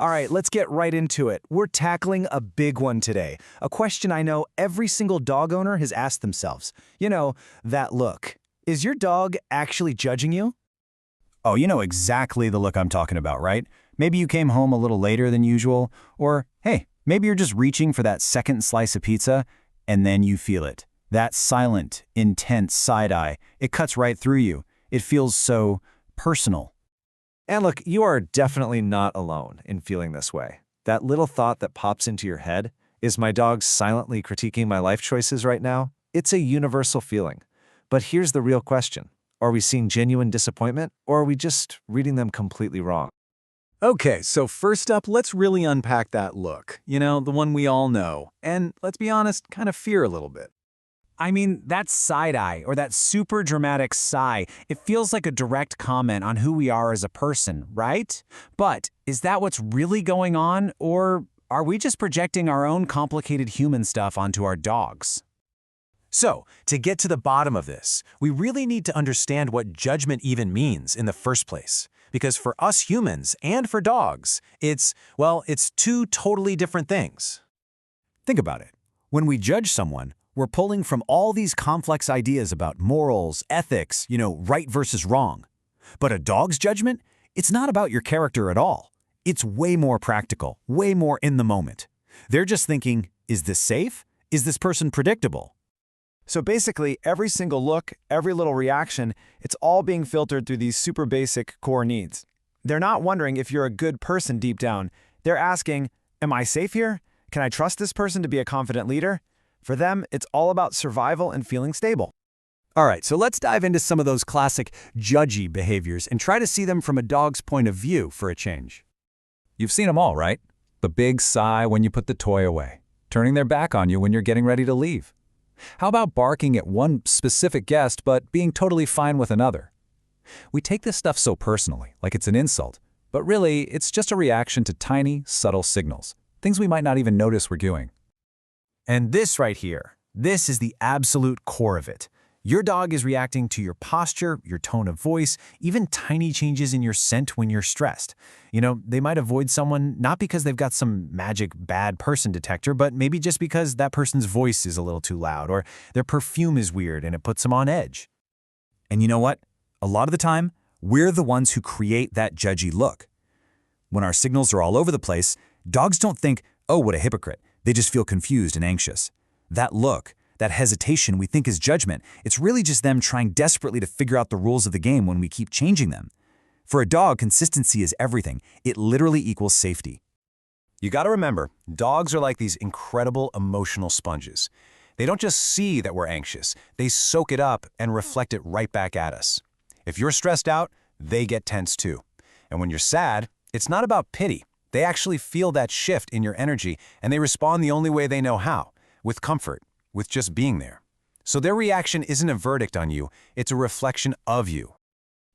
All right, let's get right into it. We're tackling a big one today. A question I know every single dog owner has asked themselves. You know, that look. Is your dog actually judging you? Oh, you know exactly the look I'm talking about, right? Maybe you came home a little later than usual, or hey, maybe you're just reaching for that second slice of pizza, and then you feel it. That silent, intense side eye, it cuts right through you. It feels so personal. And look, you are definitely not alone in feeling this way. That little thought that pops into your head, is my dog silently critiquing my life choices right now? It's a universal feeling. But here's the real question. Are we seeing genuine disappointment, or are we just reading them completely wrong? Okay, so first up, let's really unpack that look. You know, the one we all know. And let's be honest, kind of fear a little bit. I mean, that side eye or that super dramatic sigh, it feels like a direct comment on who we are as a person, right? But is that what's really going on, or are we just projecting our own complicated human stuff onto our dogs? So, to get to the bottom of this, we really need to understand what judgment even means in the first place. Because for us humans and for dogs, it's two totally different things. Think about it. When we judge someone, we're pulling from all these complex ideas about morals, ethics, right versus wrong. But a dog's judgment, it's not about your character at all. It's way more practical, way more in the moment. They're just thinking, is this safe? Is this person predictable? So basically, every single look, every little reaction, it's all being filtered through these super basic core needs. They're not wondering if you're a good person deep down. They're asking, am I safe here? Can I trust this person to be a confident leader? For them, it's all about survival and feeling stable. All right, so let's dive into some of those classic judgy behaviors and try to see them from a dog's point of view for a change. You've seen them all, right? The big sigh when you put the toy away, turning their back on you when you're getting ready to leave. How about barking at one specific guest but being totally fine with another? We take this stuff so personally, like it's an insult, but really, it's just a reaction to tiny, subtle signals, things we might not even notice we're doing. And this right here, this is the absolute core of it. Your dog is reacting to your posture, your tone of voice, even tiny changes in your scent when you're stressed. They might avoid someone not because they've got some magic bad person detector, but maybe just because that person's voice is a little too loud or their perfume is weird and it puts them on edge. And you know what? A lot of the time, we're the ones who create that judgy look. When our signals are all over the place, dogs don't think, oh, what a hypocrite. They just feel confused and anxious. That look, that hesitation we think is judgment, it's really just them trying desperately to figure out the rules of the game when we keep changing them. For a dog, consistency is everything. It literally equals safety. You gotta remember, dogs are like these incredible emotional sponges. They don't just see that we're anxious, they soak it up and reflect it right back at us. If you're stressed out, they get tense too. And when you're sad, it's not about pity. They actually feel that shift in your energy, and they respond the only way they know how, with comfort, with just being there. So their reaction isn't a verdict on you, it's a reflection of you.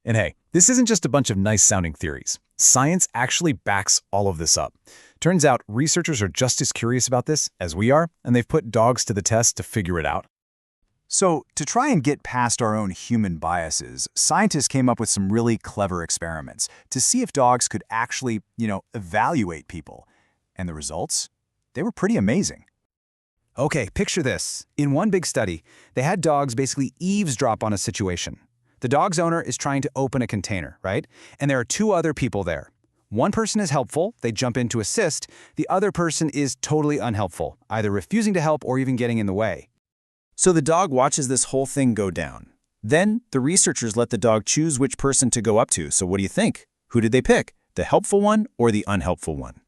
And hey, this isn't just a bunch of nice-sounding theories. Science actually backs all of this up. Turns out researchers are just as curious about this as we are, and they've put dogs to the test to figure it out. So, to try and get past our own human biases, scientists came up with some really clever experiments to see if dogs could actually, evaluate people. And the results? They were pretty amazing. Okay, picture this. In one big study, they had dogs basically eavesdrop on a situation. The dog's owner is trying to open a container, right? And there are two other people there. One person is helpful, they jump in to assist. The other person is totally unhelpful, either refusing to help or even getting in the way. So the dog watches this whole thing go down. Then the researchers let the dog choose which person to go up to. So what do you think? Who did they pick? The helpful one or the unhelpful one?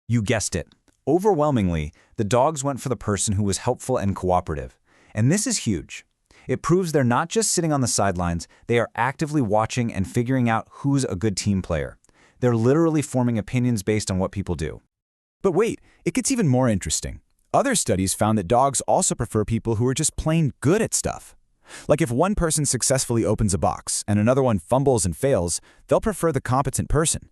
You guessed it. Overwhelmingly, the dogs went for the person who was helpful and cooperative. And this is huge. It proves they're not just sitting on the sidelines, they are actively watching and figuring out who's a good team player. They're literally forming opinions based on what people do. But wait, it gets even more interesting. Other studies found that dogs also prefer people who are just plain good at stuff. Like if one person successfully opens a box and another one fumbles and fails, they'll prefer the competent person.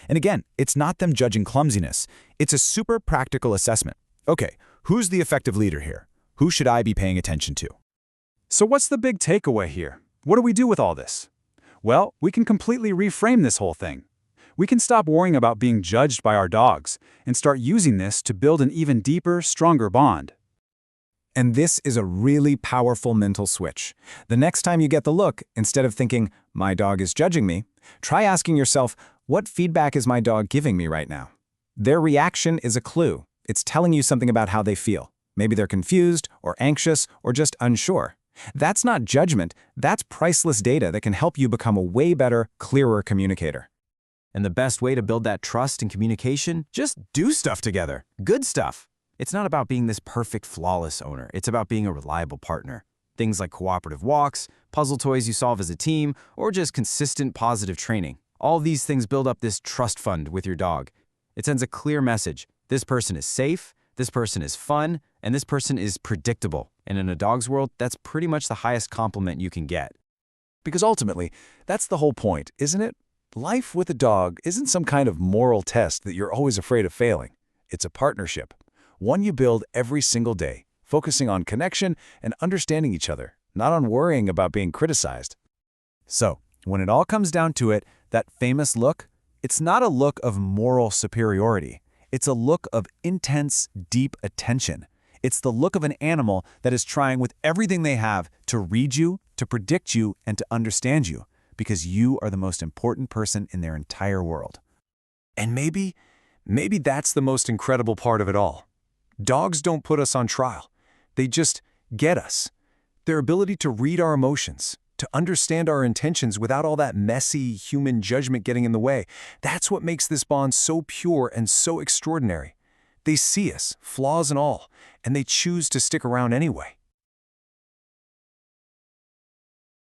And again, it's not them judging clumsiness. It's a super practical assessment. Okay, who's the effective leader here? Who should I be paying attention to? So what's the big takeaway here? What do we do with all this? Well, we can completely reframe this whole thing. We can stop worrying about being judged by our dogs and start using this to build an even deeper, stronger bond. And this is a really powerful mental switch. The next time you get the look, instead of thinking, my dog is judging me, try asking yourself, what feedback is my dog giving me right now? Their reaction is a clue. It's telling you something about how they feel. Maybe they're confused or anxious or just unsure. That's not judgment, that's priceless data that can help you become a way better, clearer communicator. And the best way to build that trust and communication? Just do stuff together. Good stuff. It's not about being this perfect, flawless owner. It's about being a reliable partner. Things like cooperative walks, puzzle toys you solve as a team, or just consistent positive training. All these things build up this trust fund with your dog. It sends a clear message. This person is safe, this person is fun, and this person is predictable. And in a dog's world, that's pretty much the highest compliment you can get. Because ultimately, that's the whole point, isn't it? Life with a dog isn't some kind of moral test that you're always afraid of failing. It's a partnership. One you build every single day, focusing on connection and understanding each other, not on worrying about being criticized. So, when it all comes down to it, that famous look, it's not a look of moral superiority. It's a look of intense, deep attention. It's the look of an animal that is trying with everything they have to read you, to predict you, and to understand you, because you are the most important person in their entire world. And maybe that's the most incredible part of it all. Dogs don't put us on trial. They just get us. Their ability to read our emotions, to understand our intentions without all that messy human judgment getting in the way, that's what makes this bond so pure and so extraordinary. They see us, flaws and all, and they choose to stick around anyway.